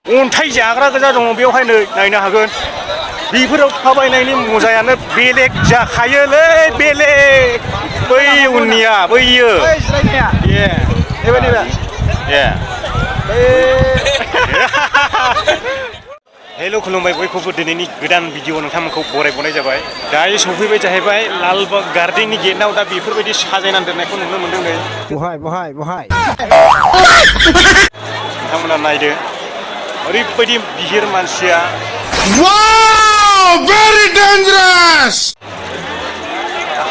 अन्थाइ जाग्रा गोजा दङ बेवहाय नै नायनो हागोन बेफोराव थाबायनायनि मजायानो बेलेग जाखायोलै बेलेग बै उननिया बैयो हेल' खुलुमबाय बयखौबो दिनैनि गोदान भिडिअ नोंथांमोनखौ बरायबावनाय जाबाय दायो सफैबाय जाहैबाय लालबाग गार्डेननि गेटआव दा बेफोरबायदि साजायनानै दोननायखौ नुनो मोनदों नै बहाय नोंथांमोना नायदो ओरैबायदि बिहिर मानसिया very dangerous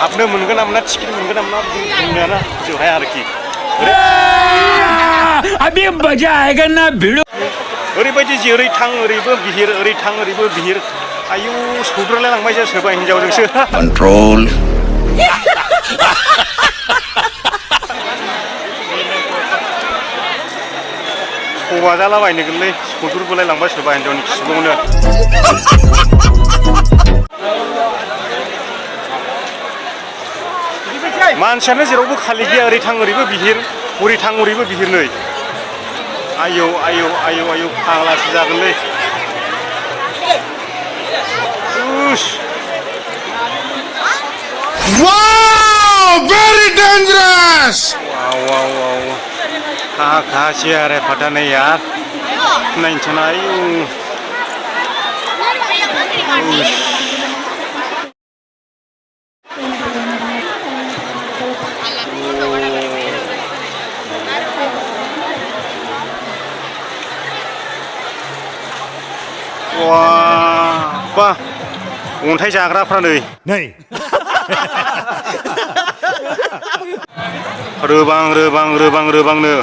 हाबनो मोनगोन ना मोना टिकेट मोनगोन ना मोना बुंनायाना जोंहाय आरोखि अभी मजा आएगा ना भिड़ो ओरैबायदि जेरै थां ओरैबो बिहिर ओरै थां ओरैबो बिहिर आयु सौद्रायलाय लांबायसो सोरबा हिनजावजोंसो control सभा जालाबायनोगोनलै सौद्रुबोलाय लांबाय सोरबा हिनजावनि खिबुआवनो मानसियानो जेरावबो खालि गैया ओरै थां ओरैबो बिहिर ओरै थां ओरैबो बिहिर नै आयौ आयौ आयौ आयौ फाग्लासो जागोनलै very dangerous wow kagak sih repot nih ya naik sana ayo wah apa अन्थाइ जाग्राफ्रा नै रोबांनो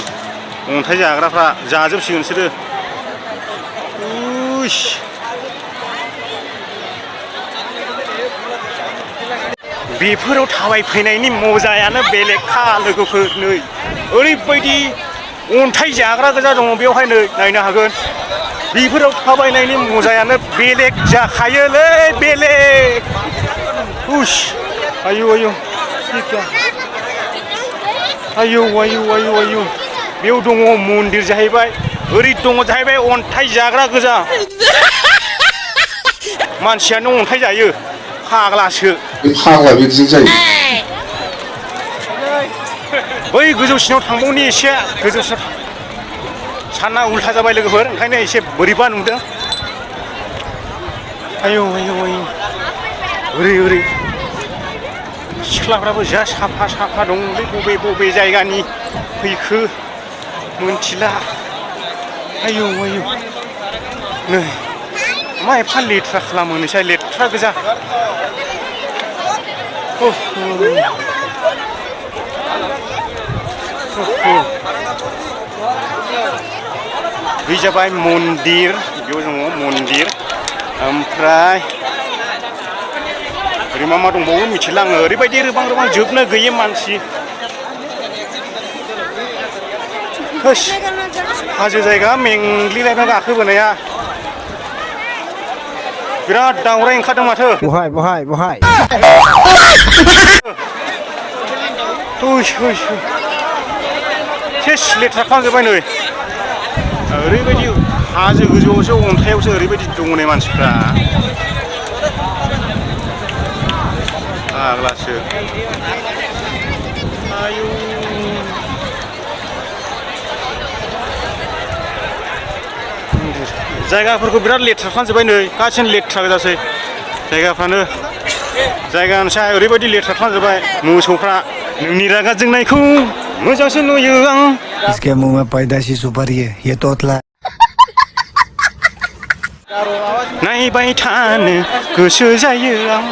अन्थाइ जाग्राफ्रा जाजोबसिगोन बिसोरो बेफोराव थाबायफैनायनि मजायानो बेलेगखा लोगोफोर नै ओरैबायदि अन्थाइ जाग्रा गोजा दङ बेवहाय नै नायनो हागोन बेफोराव थाबायनायनि मजायानो बेलेग जाखायोलै बेलेग आयु बेयाव दङ मन्दिर जाहैबाय ओरै दङ जाहैबाय अन्थाइ जाग्रा गोजा मानसियानो अन्थाइ जायो फाग्लासो बिदिजों जायो बै गोजौसिनाव थांबावनि एसे गोजौसिनाव सानना उल्था जाबाय लोगोफोर ओंखायनो एसे बोरैबा नुदों आयौ ओरै सिख्लाफ्राबो जा साफा दंलै बबे जायगानि फैखो मोनथिला आयौ नै मा एफा लेथ्रा खालामो नोंसोर लेथ्रा गोजा बे जाबाय मन्दिर बेयाव दङ मन्दिर ओमफ्राय ओरै मा दंबावो मिथिला आङो ओरैबायदि रोबां जोबनो गैयै मानसि हाजो जायगा मेंग्लिलायना गाखोबोनाया बिराद दावराय ओंखारदों माथो बहाय सेस लेथ्रा खालामजोब्बाय नै ओरैबायदि हाजो गोजौआवसो अन्थाइयावसो ओरैबायदि दङ नै मानसिफ्रा फाग्लासो आयौ जायगाफोरखौ बिराद लेथ्रा खालामजोब्बाय नै गासिनो लेथ्रा गोजासै जायगाफ्रानो जायगा ओनसाय ओरैबायदि लेथ्रा खालामजोब्बाय मोसौफ्रा नोंनि रागा जोंनायखौ मोजांसो नुयो आं इसके मुंह में पैदाशी सुपारी है ये तोतला नायबाय थानो गोसो जायो आं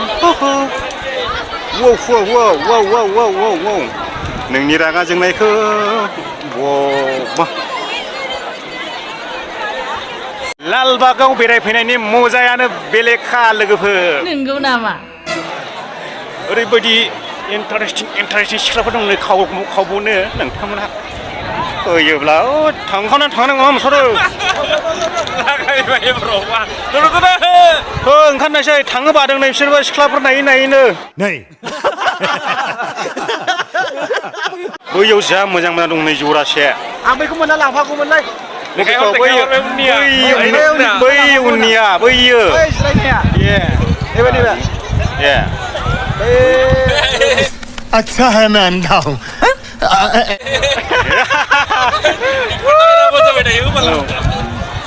नोंनि रागा जोंनायखौ लालबागाव बेरायफैनायनि मजायानो बेलेगखा लोगोफोर नंगौ नामा ओरैबायदि इन्टारेस्टिं सिख्लाफोर दं नै खावबावनो नोंथांमोनहा फैयोब्ला थांनांगौ नोंसोरो ओंखारनायसै थांनो बादों नै बिसोरबो सिख्लाफोर नायैनो बैयाव जा मोजां दं नै जरासे आं बैखौ मोनना लांफागौमोनलै लोगोफोर बैयो बै उननिया बैयो ए अच्छा है मैं अंधा हूँ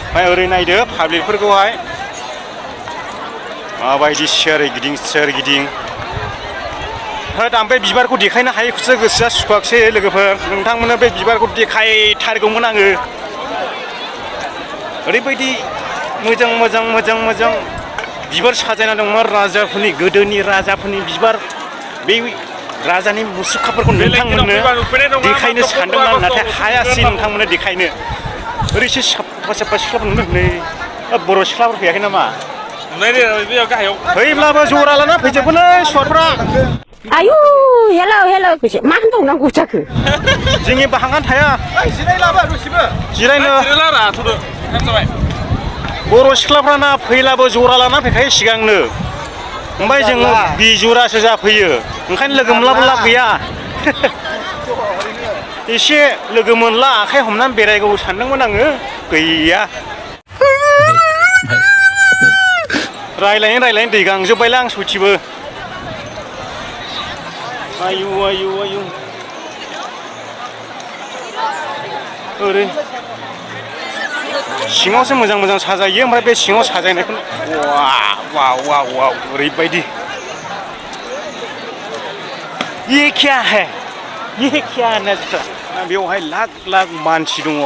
ओमफ्राय ओरै नायदो पाब्लिकफोरखौहाय माबायदि सोरगिदिं होद आं बे बिबारखौ देखायनो हायैखौसो गोसोआ सुखुवाखसै लोगोफोर नोंथांमोननो बे बिबारखौ देखायथारगौमोन आङो ओरैबायदि मोजां बिबार साजायना दंमोन राजाफोरनि गोदोनि राजाफोरनि बिबार बे राजानि मुसुखाफोरखौ नोंथांमोननो देखायनो सानदोंमोन नाथाय हायासै नोंथांमोननो देखायनो ओरैसो साफा सिख्लाफोर नुदों नै बर' सिख्लाफोर फैयाखै नामा फैब्लाबो जरा लाना फैजोबोलै सुवारफ्रा आयु हेल' मा होनबावनांगौ जाखो जोंनि बाहागानो थाया जिरायनो बर' सिख्लाफ्राना फैलाबो जरा लाना फैखायो सिगांनो ओमफ्राय जोङो बिजुरासो जाफैयो ओंखायनो लोगो मोनलाबो लाब गैया एसे लोगो मोनला आखाइ हमनानै बेरायगौ सानदोंमोन आङो गैया रायलायनो दै गांजोब्बायलां आं सयथिबो आयु ओरै सिङावसो मोजां साजायो ओमफ्राय बे सिङाव साजायनायखौ वाव ओरैबायदि ये क्या है बेवहाय लाख मानसि दङ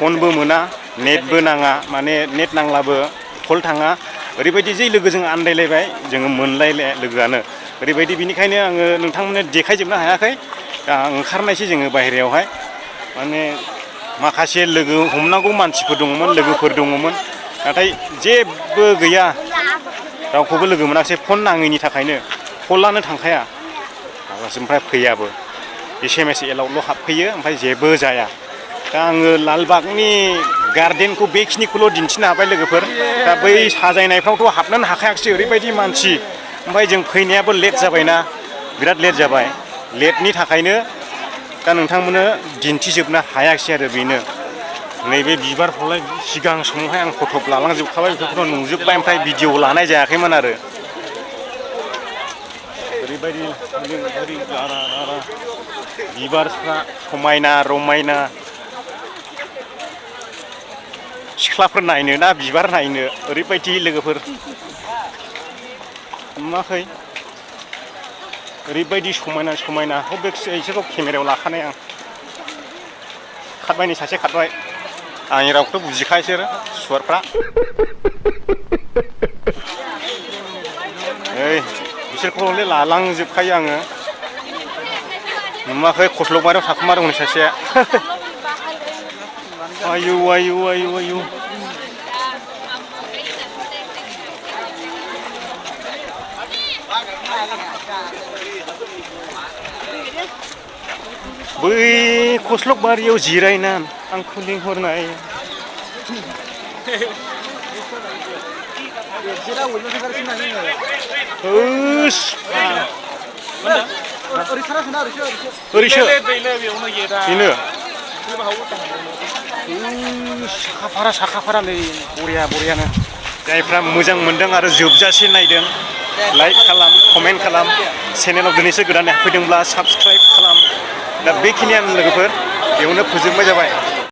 फनबो मोना नेटबो नाङा माने नेट नांलाबो कल थाङा ओरैबायदि जे लोगोजों आन्दायलायबाय जोङो मोनलायले लोगोआनो ओरैबायदि बिनिखायनो आङो नोंथांमोननो देखायजोबनो हायाखै दा ओंखारनायसै जोङो बाहेरायावहाय माने माखासे लोगो हमनांगौ मानसिफोर दङमोन लोगोफोर दङमोन नाथाय जेबो गैया रावखौबो लोगो मोनाखिसै फन नाङैनि थाखायनो कलानो थांखाया माबासो ओमफ्राय फैयाबो SMS एलाउडल' हाबफैयो ओमफ्राय जेबो जाया दा आङो लालबागनि गार्डेनखौ बेखिनिखौल' दिन्थिनो हाबाय लोगोफोर दा बै साजायनायफ्रावथ' हाबनोनो हाखायाखिसै ओरैबायदि मानसि ओमफ्राय जों फैनायाबो लेट जाबायना बिराद लेट जाबाय लेटनि थाखायनो दा नोंथांमोननो दिन्थिजोबनो हायाखिसै आरो बेनो नैबे बिबारखौलाय सिगां समावहाय आं फट' लालांजोबखाबाय बेफोरखौथ' नुजोब्बाय ओमफ्राय भिडिअ लानाय जायाखैमोन आरो ओरैबायदि बिबारफ्रा समायना रमायना सिख्लाफोर नायनो ना बिबार नायनो ओरैबायदि लोगोफोर नुवाखै ओरैबायदि समायना बिसोरखौ केमेरायाव लाखानाय आं खारबाय नै सासे खारबाय आंनि रावखौथ' बुजिखाया बिसोर सुवारफ्रा ओइ बिसोरखौले लालांजोबखायो आङो नुवाखै खस्ल'बारियाव थाखुमा दं सासेया आयु बै खस्ल'बारियाव जिरायनानै आंखौ लिंहरनाय ओरैसो बेनो साखाफारालै बरियानो जायफ्रा मोजां मोनदों आरो जोबजासे नायदों लाइक खालाम कमेन्ट खालाम चेनेलाव दिनैसो गोदानै हाबफैदोंब्ला साबस्क्राइब खालाम दा बेखिनियानो लोगोफोर बेयावनो फोजोबनाय जाबाय